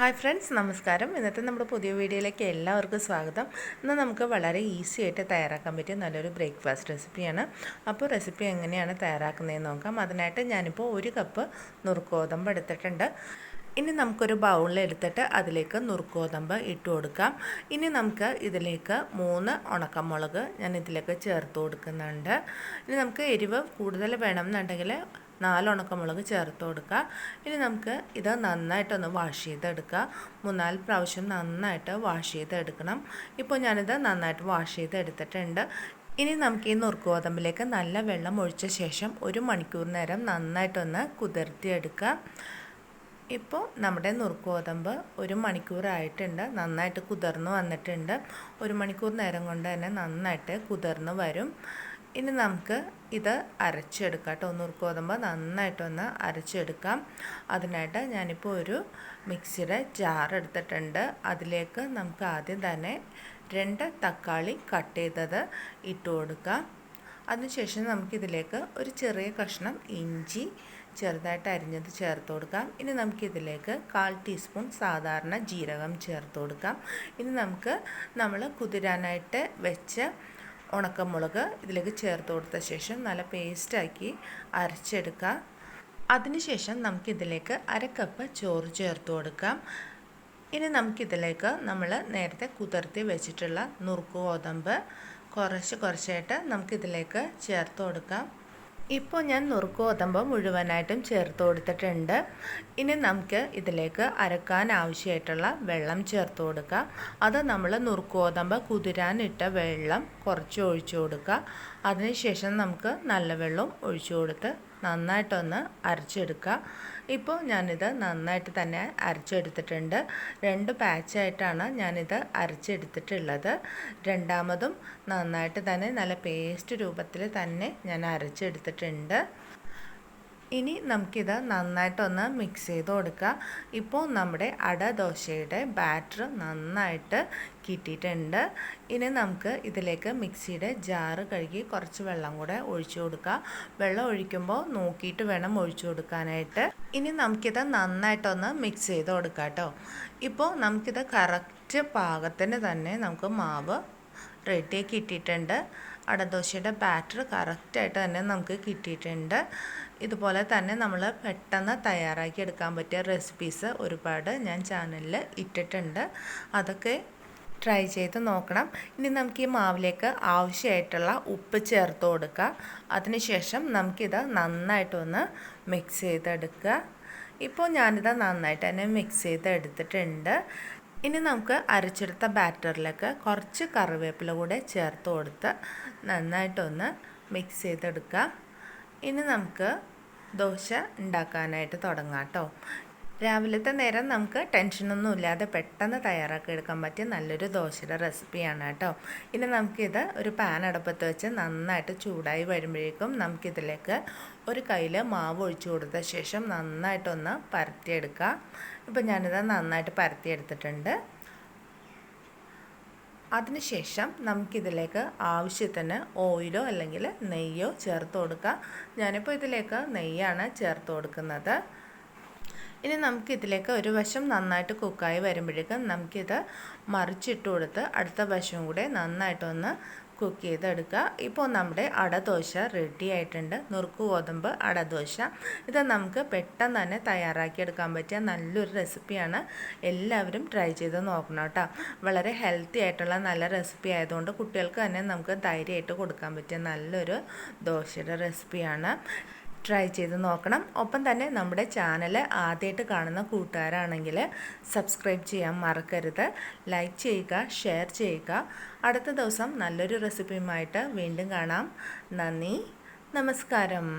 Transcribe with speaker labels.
Speaker 1: Hi friends, നമസ്കാരം. ഇന്നത്തെ നമ്മുടെ പുതിയ വീഡിയോയിലേക്ക് എല്ലാവർക്കും സ്വാഗതം. ഇന്ന് നമുക്ക് വളരെ ഈസി ആയിട്ട് തയ്യാറാക്കാൻ പറ്റിയ നല്ലൊരു ബ്രേക്ക്ഫാസ്റ്റ് റെസിപ്പിയാണ്. അപ്പോൾ റെസിപ്പി എങ്ങനെയാണ് തയ്യാറാക്കുന്നതെന്ന് നോക്കാം. അതിനായിട്ട് ഞാനിപ്പോൾ 1 കപ്പ് നുറുക്കോതമ്പ് എടുത്തിട്ടുണ്ട്. ഇനി നമുക്കൊരു ബൗളിലെടുത്തിട്ട് അതിലേക്ക് നുറുക്കോതമ്പ് ഇട്ട് കൊടുക്കാം. ഇനി നമുക്ക് ഇതിലേക്ക് 3 ഉണക്കമുളക് ഞാൻ ഇതിലേക്ക് ചേർത്ത് കൊടുക്കുന്നുണ്ട്. ഇനി നമുക്ക് എരിവ് കൂടുതൽ വേണമെന്നുണ്ടെങ്കിൽ 4 ഉണക്കമുളക് ചേർത്ത് കൊടുക്കുക. ഇനി നമുക്ക് ഇത് നന്നായിട്ടൊന്ന് വാഷ് ചെയ്തെടുക്കുക. 3-4 പ്രാവശ്യം നന്നായിട്ട് വാഷ് ചെയ്തെടുക്കണം. ഇപ്പോൾ ഞാനിത് നന്നായിട്ട് വാഷ് ചെയ്തെടുത്തിട്ടുണ്ട്. ഇനി നമുക്ക് ഈ നുറുക്കുഗോതമ്പിലേക്ക് നല്ല വെള്ളം ഒഴിച്ച ശേഷം 1 മണിക്കൂർ നേരം നന്നായിട്ടൊന്ന് കുതിർത്തിയെടുക്കുക. ഇപ്പോൾ നമ്മുടെ നുറുക്കുഗോതമ്പ് 1 മണിക്കൂറായിട്ടുണ്ട്. നന്നായിട്ട് കുതിർന്ന് വന്നിട്ടുണ്ട്. 1 മണിക്കൂർ നേരം കൊണ്ട് തന്നെ നന്നായിട്ട് കുതിർന്ന് വരും. ഇനി നമുക്ക് ഇത് അരച്ചെടുക്കാം കേട്ടോ. നുറുക്കുഗോതമ്പ് നന്നായിട്ടൊന്ന് അരച്ചെടുക്കാം. അതിനായിട്ട് ഞാനിപ്പോൾ ഒരു മിക്സിയുടെ ജാർ എടുത്തിട്ടുണ്ട്. അതിലേക്ക് നമുക്ക് ആദ്യം തന്നെ 2 തക്കാളി കട്ട് ചെയ്തത് ഇട്ട് കൊടുക്കാം. അതിനുശേഷം നമുക്കിതിലേക്ക് ഒരു ചെറിയ കഷ്ണം ഇഞ്ചി ചെറുതായിട്ട് അരിഞ്ഞത് ചേർത്ത് കൊടുക്കാം. ഇനി നമുക്കിതിലേക്ക് 1/4 ടീസ്പൂൺ സാധാരണ ജീരകം ചേർത്ത് കൊടുക്കാം. ഇനി നമ്മൾ കുതിരാനായിട്ട് വെച്ച ഉണക്കമുളക് ഇതിലേക്ക് ചേർത്ത് കൊടുത്ത ശേഷം നല്ല പേസ്റ്റാക്കി അരച്ചെടുക്കുക. അതിനുശേഷം നമുക്കിതിലേക്ക് 1/2 കപ്പ് ചോറ് ചേർത്ത് കൊടുക്കാം. ഇനി നമുക്കിതിലേക്ക് നമ്മൾ നേരത്തെ കുതിർത്തി വെച്ചിട്ടുള്ള നുറുക്കുഗോതമ്പ് കുറച്ചായിട്ട് നമുക്കിതിലേക്ക് ചേർത്ത് കൊടുക്കാം. ഇപ്പോൾ ഞാൻ നുറുക്കുഗോതമ്പ് മുഴുവനായിട്ടും ചേർത്ത് കൊടുത്തിട്ടുണ്ട്. ഇനി നമുക്ക് ഇതിലേക്ക് അരക്കാൻ ആവശ്യമായിട്ടുള്ള വെള്ളം ചേർത്ത് കൊടുക്കുക. അത് നമ്മൾ നുറുക്കുഗോതമ്പ് കുതിരാനിട്ട വെള്ളം കുറച്ച് ഒഴിച്ചു കൊടുക്കുക. അതിനുശേഷം നമുക്ക് നല്ല വെള്ളം ഒഴിച്ചു കൊടുത്ത് നന്നായിട്ടൊന്ന് അരച്ചെടുക്കുക. ഇപ്പോൾ ഞാനിത് നന്നായിട്ട് തന്നെ അരച്ചെടുത്തിട്ടുണ്ട്. 2 ബാച്ചായിട്ടാണ് ഞാനിത് അരച്ചെടുത്തിട്ടുള്ളത്. രണ്ടാമതും നന്നായിട്ട് തന്നെ നല്ല പേസ്റ്റ് രൂപത്തിൽ തന്നെ ഞാൻ അരച്ചെടുത്തിട്ടുണ്ട്. ഇനി നമുക്കിത് നന്നായിട്ടൊന്ന് മിക്സ് ചെയ്ത് കൊടുക്കുക. ഇപ്പോൾ നമ്മുടെ ദോശയുടെ ബാറ്റർ നന്നായിട്ട് കിട്ടിയിട്ടുണ്ട്. ഇനി നമുക്ക് ഇതിലേക്ക് മിക്സിയുടെ ജാറ് കഴുകി കുറച്ച് വെള്ളം കൂടെ ഒഴിച്ചു കൊടുക്കുക. വെള്ളം ഒഴിക്കുമ്പോൾ നോക്കിയിട്ട് വേണം ഒഴിച്ചു കൊടുക്കാനായിട്ട്. ഇനി നമുക്കിത് നന്നായിട്ടൊന്ന് മിക്സ് ചെയ്ത് കൊടുക്കാം കേട്ടോ. ഇപ്പോൾ നമുക്കിത് കറക്റ്റ് പാകത്തിന് തന്നെ നമുക്ക് മാവ് റെഡിയാക്കി കിട്ടിയിട്ടുണ്ട്. ദോശയുടെ ബാറ്റർ കറക്റ്റായിട്ട് തന്നെ നമുക്ക് കിട്ടിയിട്ടുണ്ട്. ഇതുപോലെ തന്നെ നമ്മൾ പെട്ടെന്ന് തയ്യാറാക്കി എടുക്കാൻ പറ്റിയ റെസിപ്പീസ് ഒരുപാട് ഞാൻ ചാനലിൽ ഇട്ടിട്ടുണ്ട്. അതൊക്കെ ട്രൈ ചെയ്ത് നോക്കണം. ഇനി നമുക്ക് ഈ മാവിലേക്ക് ആവശ്യമായിട്ടുള്ള ഉപ്പ് ചേർത്ത് കൊടുക്കുക. അതിനുശേഷം നമുക്കിത് നന്നായിട്ടൊന്ന് മിക്സ് ചെയ്തെടുക്കുക. ഇപ്പോൾ ഞാനിത് നന്നായിട്ട് തന്നെ മിക്സ് ചെയ്തെടുത്തിട്ടുണ്ട്. ഇനി നമുക്ക് അരച്ചെടുത്ത ബാറ്ററിലേക്ക് കുറച്ച് കറിവേപ്പില കൂടെ ചേർത്ത് കൊടുത്ത് നന്നായിട്ടൊന്ന് മിക്സ് ചെയ്തെടുക്കുക. ഇനി നമുക്ക് ദോശ ഉണ്ടാക്കാനായിട്ട് തുടങ്ങാം കേട്ടോ. രാവിലത്തെ നേരം നമുക്ക് ടെൻഷനൊന്നും ഇല്ലാതെ പെട്ടെന്ന് തയ്യാറാക്കി എടുക്കാൻ പറ്റിയ നല്ലൊരു ദോശയുടെ റെസിപ്പിയാണ് കേട്ടോ. ഇനി നമുക്കിത് ഒരു പാൻ അടുപ്പത്ത് വെച്ച് നന്നായിട്ട് ചൂടായി വരുമ്പോഴേക്കും നമുക്കിതിലേക്ക് ഒരു കയ്യിൽ മാവ് ഒഴിച്ചു കൊടുത്ത ശേഷം നന്നായിട്ടൊന്ന് പരത്തിയെടുക്കുക. ഇപ്പോൾ ഞാനിത് നന്നായിട്ട് പരത്തിയെടുത്തിട്ടുണ്ട്. അതിനുശേഷം നമുക്കിതിലേക്ക് ആവശ്യത്തിന് ഓയിലോ അല്ലെങ്കിൽ നെയ്യോ ചേർത്ത് കൊടുക്കുക. ഞാനിപ്പോൾ ഇതിലേക്ക് നെയ്യാണ് ചേർത്ത് കൊടുക്കുന്നത്. ഇനി നമുക്കിതിലേക്ക് ഒരു വശം നന്നായിട്ട് കുക്കായി വരുമ്പോഴേക്കും നമുക്കിത് മറിച്ചിട്ട് കൊടുത്ത് അടുത്ത വശവും കൂടെ നന്നായിട്ടൊന്ന് കുക്ക് ചെയ്തെടുക്കുക. ഇപ്പോൾ നമ്മുടെ ദോശ റെഡി ആയിട്ടുണ്ട്. നുറുക്കുഗോതമ്പ് ദോശ. ഇത് നമുക്ക് പെട്ടെന്ന് തന്നെ തയ്യാറാക്കിയെടുക്കാൻ പറ്റിയ നല്ലൊരു റെസിപ്പിയാണ്. എല്ലാവരും ട്രൈ ചെയ്ത് നോക്കണം കേട്ടോ. വളരെ ഹെൽത്തി ആയിട്ടുള്ള നല്ല റെസിപ്പി ആയതുകൊണ്ട് കുട്ടികൾക്ക് തന്നെ നമുക്ക് ധൈര്യമായിട്ട് കൊടുക്കാൻ പറ്റിയ നല്ലൊരു ദോശയുടെ റെസിപ്പിയാണ്. ട്രൈ ചെയ്ത് നോക്കണം. ഒപ്പം തന്നെ നമ്മുടെ ചാനൽ ആദ്യമായിട്ട് കാണുന്ന കൂട്ടുകാരാണെങ്കിൽ സബ്സ്ക്രൈബ് ചെയ്യാൻ മറക്കരുത്. ലൈക്ക് ചെയ്യുക, ഷെയർ ചെയ്യുക. അടുത്ത ദിവസം നല്ലൊരു റെസിപ്പിയുമായിട്ട് വീണ്ടും കാണാം. നന്ദി, നമസ്കാരം.